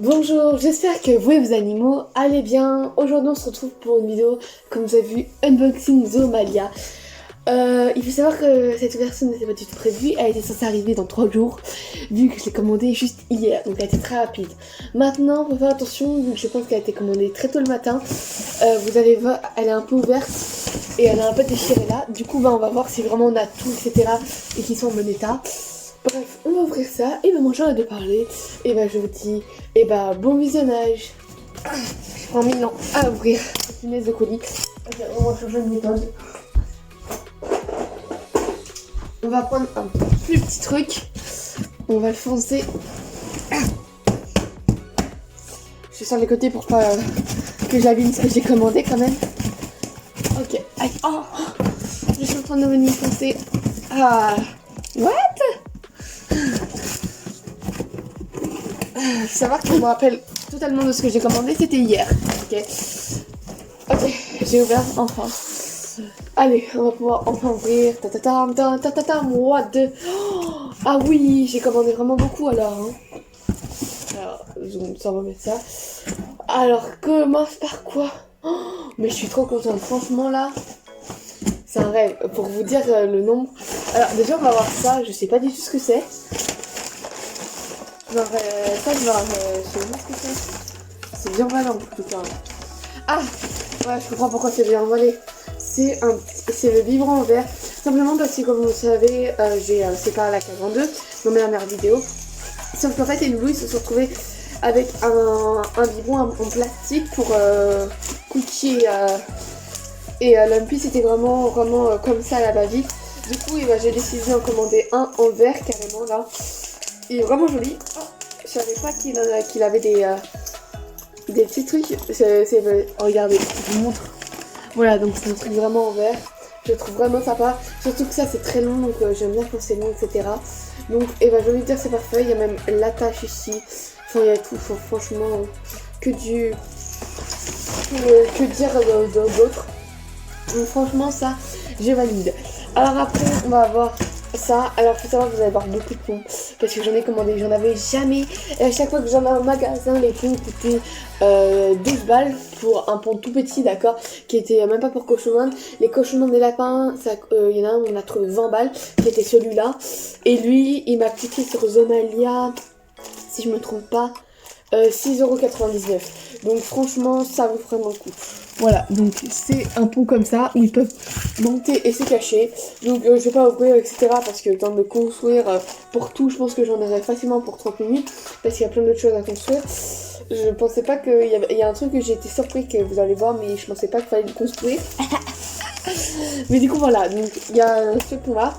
Bonjour, j'espère que vous et vos animaux allez bien. Aujourd'hui on se retrouve pour une vidéo, comme vous avez vu, unboxing Zoomalia. Il faut savoir que cette version n'était pas du tout prévue, elle était censée arriver dans 3 jours, vu que je l'ai commandée juste hier, donc elle était très rapide. Maintenant, faut faire attention, vu que je pense qu'elle a été commandée très tôt le matin, vous allez voir, elle est un peu ouverte et elle est un peu déchirée là. Du coup, on va voir si vraiment on a tout, etc. et qu'ils sont en bon état. Bref, on va ouvrir ça, et moi j'en ai de parler, et je vous dis, bon visionnage. Je prends 1000 ans à ouvrir cette punaise de colis. Ok, on va changer de méthode. On va prendre un plus petit truc, on va le foncer. Je sors les côtés pour pas que j'abîme ce que j'ai commandé quand même. Ok, aïe, oh, je suis en train de venir foncer. Ah, what? Faut savoir que je me rappelle totalement de ce que j'ai commandé, c'était hier. Ok, j'ai ouvert enfin. Allez, on va pouvoir enfin ouvrir. What the... Oh, ah oui, j'ai commandé vraiment beaucoup alors. Alors, ça on va mettre ça. Alors, commence par quoi? Mais je suis trop contente, franchement là. C'est un rêve. Pour vous dire le nombre. Alors, déjà, on va voir ça. Je sais pas du tout ce que c'est. Genre, ça, je sais pas ce que c'est. C'est bien emballé en tout cas. Ah, ouais, je comprends pourquoi c'est bien emballé. C'est le biberon en verre. Simplement parce que, comme vous le savez, j'ai séparé la cave en deux dans ma dernière vidéo. Sauf qu'en fait, Louis se sont retrouvés avec un biberon en plastique pour Cookie et Lumpy. C'était vraiment comme ça à la va-vite. Du coup, j'ai décidé d'en commander un en verre carrément là. Il est vraiment joli. Oh, je savais pas qu'il avait des petits trucs. Regardez, je vous montre. Voilà, donc c'est un truc vraiment en verre. Je le trouve vraiment sympa. Surtout que ça c'est très long, donc j'aime bien quand c'est long, etc. Donc, j'ai envie de dire c'est parfait. Il y a même l'attache ici. Enfin, il y a tout. Franchement, que dire d'autre. Donc, franchement, ça, je valide. Alors après, on va avoir ça. Alors, faut savoir que vous allez avoir beaucoup de pompes parce que j'en ai commandé, j'en avais jamais. Et à chaque fois que j'en ai au magasin, les pompes coûtaient 12 balles pour un pont tout petit, d'accord, qui était même pas pour cochon. Les cochons des lapins, il y en a un, on a trouvé 20 balles, qui était celui-là. Et lui, il m'a coûté sur Zoomalia, si je me trompe pas, 6,99 €. Donc franchement, ça vaut vraiment le coup. Voilà, donc c'est un pont comme ça où ils peuvent monter et se cacher. Donc je vais pas ouvrir, etc. parce que le temps de construire pour tout, je pense que j'en aurai facilement pour 30 minutes. Parce qu'il y a plein d'autres choses à construire. Je pensais pas qu'il y a un truc que j'ai été surpris que vous allez voir, mais je pensais pas qu'il fallait le construire. Mais du coup voilà, donc il y a ce pont là.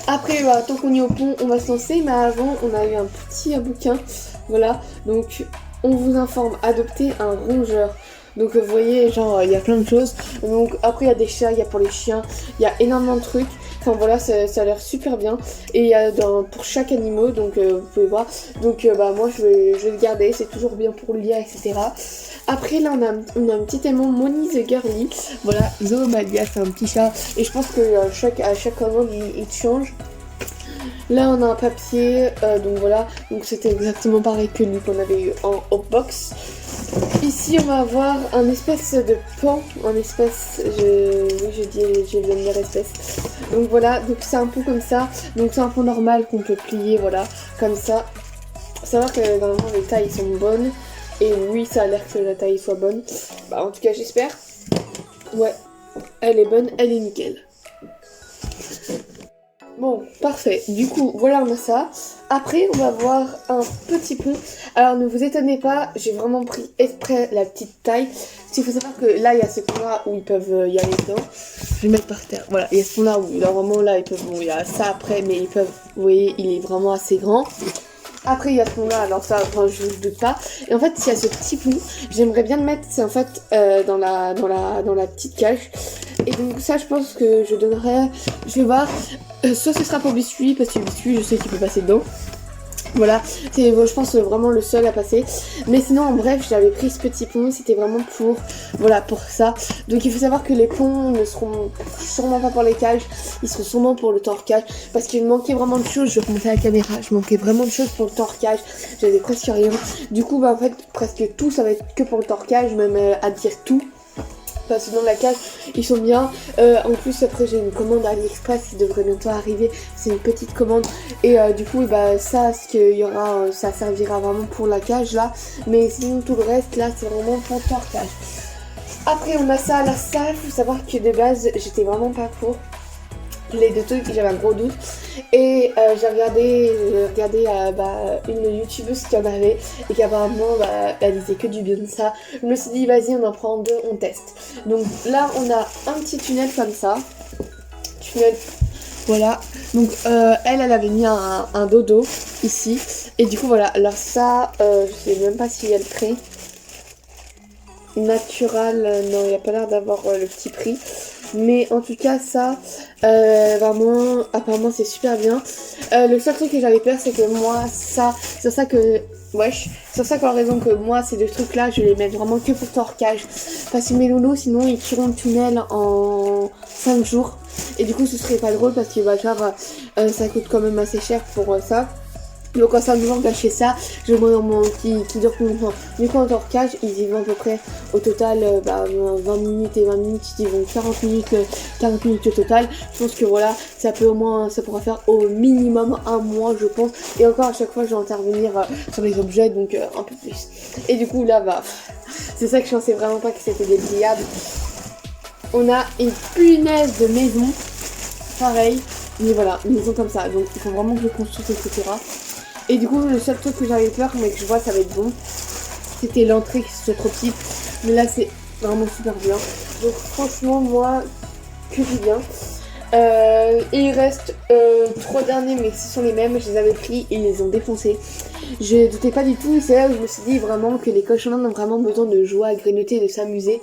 Après, tant qu'on est au pont, on va se lancer. Mais avant, on a eu un petit bouquin. Voilà, donc on vous informe, adopter un rongeur. Donc vous voyez, genre il y a plein de choses. Donc après il y a des chats, il y a pour les chiens, il y a énormément de trucs. Enfin voilà, ça a l'air super bien. Et il y a pour chaque animal, donc vous pouvez voir. Donc moi je vais le garder, c'est toujours bien pour le lire, etc. Après là on a un petit aimant Moni the Girly. Voilà, Zoomalia, c'est un petit chat. Et je pense que à chaque commande il change. Là on a un papier, donc voilà, donc c'était exactement pareil que lui qu'on avait eu en box. Ici on va avoir un espèce de pan, je viens de dire espèce. Donc voilà, donc c'est un pot comme ça, donc c'est un pot normal qu'on peut plier, voilà, comme ça. Faut savoir que normalement les tailles sont bonnes, et oui ça a l'air que la taille soit bonne, en tout cas j'espère. Ouais, elle est bonne, elle est nickel. Bon, parfait. Du coup, voilà, on a ça. Après, on va voir un petit pont. Alors, ne vous étonnez pas, j'ai vraiment pris exprès la petite taille. Parce qu'il faut savoir que là, il y a ce pont-là où ils peuvent y aller dedans. Je vais mettre par terre. Voilà, il y a ce pont-là où, normalement, là, ils peuvent... Bon, il y a ça après, mais ils peuvent... Vous voyez, il est vraiment assez grand. Après, il y a ce pont-là, alors ça, je ne doute pas. Et en fait, il y a ce petit pont. J'aimerais bien le mettre, c'est en fait dans la petite cage. Et donc ça, je pense que je donnerai... Je vais voir. Soit ce sera pour Biscuit, parce que Biscuit, je sais qu'il peut passer dedans. Voilà, c'est je pense vraiment le seul à passer. Mais sinon en bref, j'avais pris ce petit pont, c'était vraiment pour voilà pour ça. Donc il faut savoir que les ponts ne seront sûrement pas pour les cages, ils seront sûrement pour le torquage. Parce qu'il me manquait vraiment de choses, je vais remonter la caméra, je manquais vraiment de choses pour le torquage. J'avais presque rien. Du coup bah en fait presque tout ça va être que pour le torquage, même à dire tout. Parce que dans la cage ils sont bien. En plus après j'ai une commande AliExpress qui devrait bientôt arriver. C'est une petite commande et du coup bah ça ce qu'il y aura ça servira vraiment pour la cage là. Mais sinon tout le reste là c'est vraiment pour le torquage. Après on a ça à la salle. Faut savoir que de base j'étais vraiment pas pour les deux trucs, j'avais un gros doute et j'ai regardé une youtubeuse qui en avait et qui apparemment elle disait que du bien de ça. Je me suis dit vas-y on en prend deux, on teste. Donc là on a un petit tunnel comme ça, tunnel voilà. Donc elle avait mis un dodo ici et du coup voilà. Alors ça je sais même pas si elle crée natural, non il a pas l'air d'avoir le petit prix. Mais en tout cas ça vraiment apparemment c'est super bien. Le seul truc que j'avais peur c'est que moi ça c'est ça que wesh c'est ça qu'on a raison que moi ces deux trucs là je les mets vraiment que pour torquage parce que mes loulous sinon ils tireront le tunnel en 5 jours et du coup ce serait pas drôle parce que bah genre ça coûte quand même assez cher pour ça. Donc en 5 jours gâcher ça, je vois mon qui dure plus longtemps. Du coup en torquage, ils y vont à peu près au total 20 minutes et 20 minutes, ils y vont 40 minutes au total. Je pense que voilà, ça peut au moins, ça pourra faire au minimum un mois je pense. Et encore à chaque fois je vais intervenir sur les objets, donc un peu plus. Et du coup là c'est ça que je pensais vraiment pas que c'était dépliable. On a une punaise de maison, pareil, mais voilà, une maison comme ça, donc il faut vraiment que je construise etc. Et du coup le seul truc que j'avais peur mais que je vois ça va être bon, c'était l'entrée qui soit trop petite. Mais là c'est vraiment super bien. Donc franchement moi que du bien. Et il reste 3 derniers mais ce sont les mêmes, je les avais pris et ils les ont défoncés. Je doutais pas du tout et c'est là où je me suis dit vraiment que les cochons ont vraiment besoin de jouer à grignoter, de s'amuser.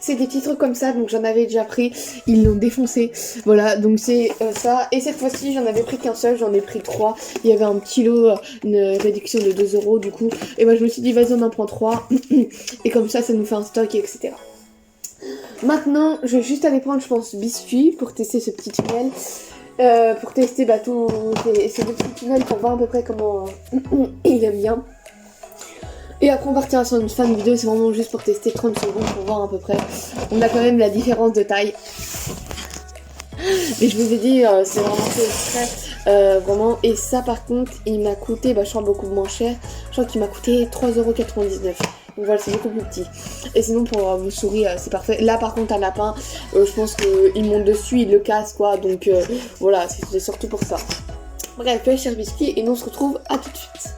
C'est des petits trucs comme ça donc j'en avais déjà pris, ils l'ont défoncé. Voilà donc c'est ça. Et cette fois-ci j'en avais pris qu'un seul, j'en ai pris 3. Il y avait un petit lot, une réduction de 2 € du coup. Et moi je me suis dit vas-y on en prend 3 et comme ça nous fait un stock etc. Maintenant, je vais juste aller prendre, je pense, biscuits pour tester ce petit tunnel. Pour tester tous ces deux petits tunnels pour voir à peu près comment il aime bien. Et après on partira sur une fin de vidéo, c'est vraiment juste pour tester 30 secondes pour voir à peu près. On a quand même la différence de taille. Mais je vous ai dit, c'est vraiment fait exprès, vraiment. Et ça par contre, il m'a coûté, je crois beaucoup moins cher. Je crois qu'il m'a coûté 3,99 €. Donc voilà, c'est beaucoup plus petit. Et sinon pour vos souris, c'est parfait. Là par contre un lapin, je pense qu'il monte dessus, il le casse quoi. Donc voilà, c'est surtout pour ça. Bref, je cherche biscuits et nous on se retrouve à tout de suite.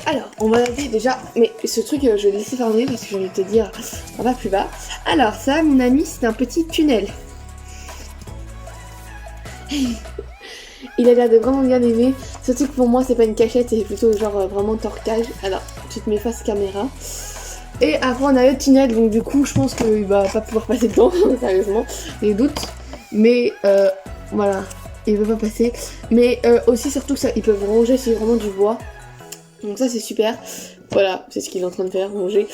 Alors, on va aller déjà... Mais ce truc, je vais le laisser fermer parce que j'ai envie de te dire, on va plus bas. Alors ça, mon ami, c'est un petit tunnel. Il a l'air de vraiment bien aimer. Surtout que pour moi, c'est pas une cachette, c'est plutôt genre vraiment torquage. Alors, tu te mets face caméra. Et après, on a le tunnel, donc du coup, je pense qu'il va pas pouvoir passer dedans, sérieusement. J'ai des doutes. Mais voilà, il veut pas passer. Mais aussi, surtout, ça, ils peuvent ranger, c'est vraiment du bois. Donc ça, c'est super. Voilà, c'est ce qu'il est en train de faire, ranger.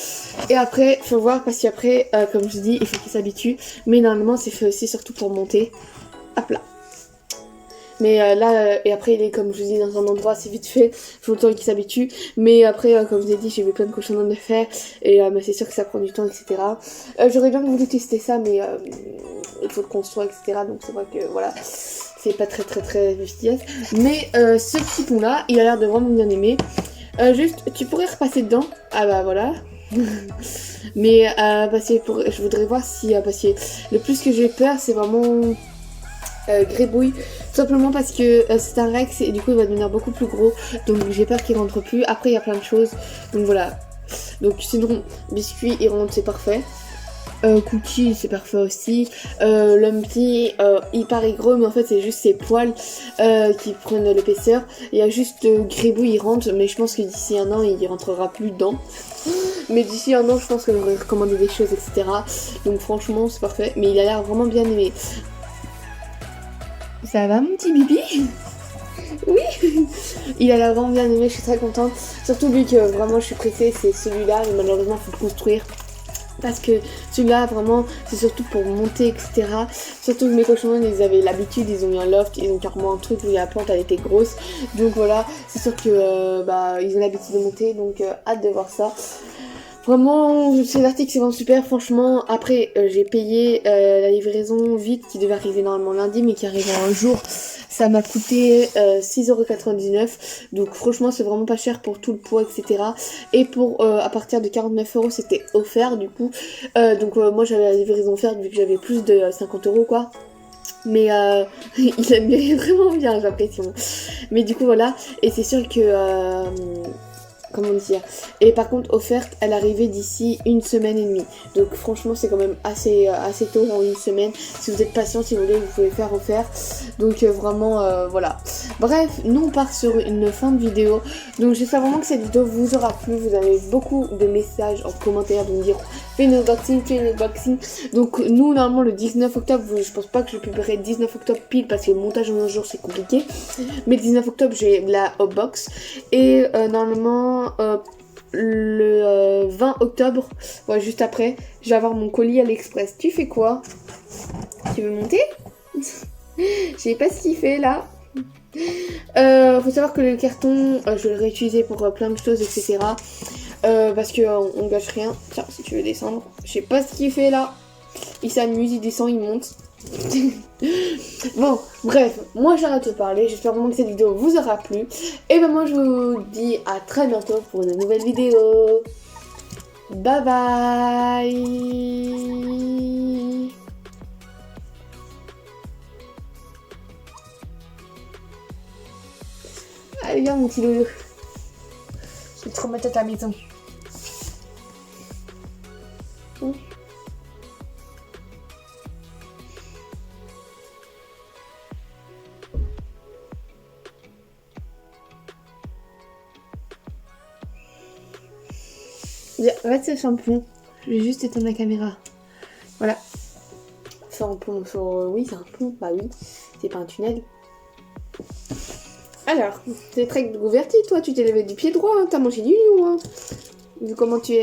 Et après, faut voir, parce qu'après, comme je dis, il faut qu'il s'habitue. Mais normalement, c'est fait aussi surtout pour monter. Hop là. Mais là, et après, il est comme je vous dis dans un endroit assez vite fait, faut le temps qu'il s'habitue. Mais après, comme je vous ai dit, j'ai vu plein de cochons de faire, et c'est sûr que ça prend du temps, etc. J'aurais bien voulu tester ça, mais il faut le construire, etc. Donc c'est vrai que voilà, c'est pas très efficace. Mais ce petit pont là, il a l'air de vraiment bien aimer. Juste, tu pourrais repasser dedans. Ah bah voilà. Mais je voudrais voir si, parce que le plus que j'ai peur, c'est vraiment... grébouille, tout simplement parce que c'est un Rex et du coup il va devenir beaucoup plus gros, donc j'ai peur qu'il rentre plus. Après il y a plein de choses, donc voilà. Donc sinon biscuit il rentre, c'est parfait. Cookie c'est parfait aussi. Lumpy il paraît gros mais en fait c'est juste ses poils qui prennent l'épaisseur. Il y a juste grébouille il rentre, mais je pense que d'ici un an il rentrera plus dedans. Mais d'ici un an je pense que j'aurais recommandé des choses etc. Donc franchement c'est parfait, mais il a l'air vraiment bien aimé. Ça va mon petit bibi? Oui. Il a l'air vraiment bien aimé, je suis très contente. Surtout vu que vraiment je suis pressée, c'est celui-là, mais malheureusement il faut le construire. Parce que celui-là, vraiment, c'est surtout pour monter, etc. Surtout que mes cochons, ils avaient l'habitude, ils ont eu un loft, ils ont carrément un truc où la plante, elle était grosse. Donc voilà, c'est sûr que ils ont l'habitude de monter, donc hâte de voir ça. Vraiment, cet article c'est vraiment super, franchement. Après, j'ai payé la livraison vite qui devait arriver normalement lundi, mais qui arrive en un jour. Ça m'a coûté 6,99 €. Donc franchement, c'est vraiment pas cher pour tout le poids, etc. Et pour à partir de 49 €, c'était offert du coup. Moi j'avais la livraison offerte vu que j'avais plus de 50 € quoi. Mais il aime vraiment bien, j'ai l'impression. Mais du coup voilà, et c'est sûr que comment dire. Et par contre, offerte, elle arrivait d'ici 1 semaine et demie. Donc franchement, c'est quand même assez tôt en 1 semaine. Si vous êtes patient, si vous voulez, vous pouvez faire offert. Donc vraiment, voilà. Bref, nous on part sur une fin de vidéo. Donc j'espère vraiment que cette vidéo vous aura plu. Vous avez beaucoup de messages en commentaire de me dire fais une unboxing. Donc nous, normalement, le 19 octobre, je pense pas que je publierai le 19 octobre pile parce que le montage en un jour c'est compliqué. Mais le 19 octobre, j'ai la Hopbox. Et normalement, le 20 octobre, ouais, juste après, je vais avoir mon colis à l'Express. Tu fais quoi? Tu veux monter? Je sais pas ce qu'il fait là. Faut savoir que le carton, je vais le réutiliser pour plein de choses, etc. Parce que on gâche rien. Tiens, si tu veux descendre. Je sais pas ce qu'il fait là. Il s'amuse, il descend, il monte. Bon, bref, moi j'arrête de parler. J'espère vraiment que cette vidéo vous aura plu. Et ben moi je vous dis à très bientôt pour une nouvelle vidéo. Bye bye. Allez viens mon petit loulou. Je vais te remettre à ta maison. Arrête ce shampoing. Je vais juste éteindre la caméra. Voilà. Sur un pont. Oui, c'est un pont. Bah oui. C'est pas un tunnel. Alors, t'es très ouverti, toi. Tu t'es levé du pied droit. Hein. T'as mangé du lion. Hein. Vu comment tu es.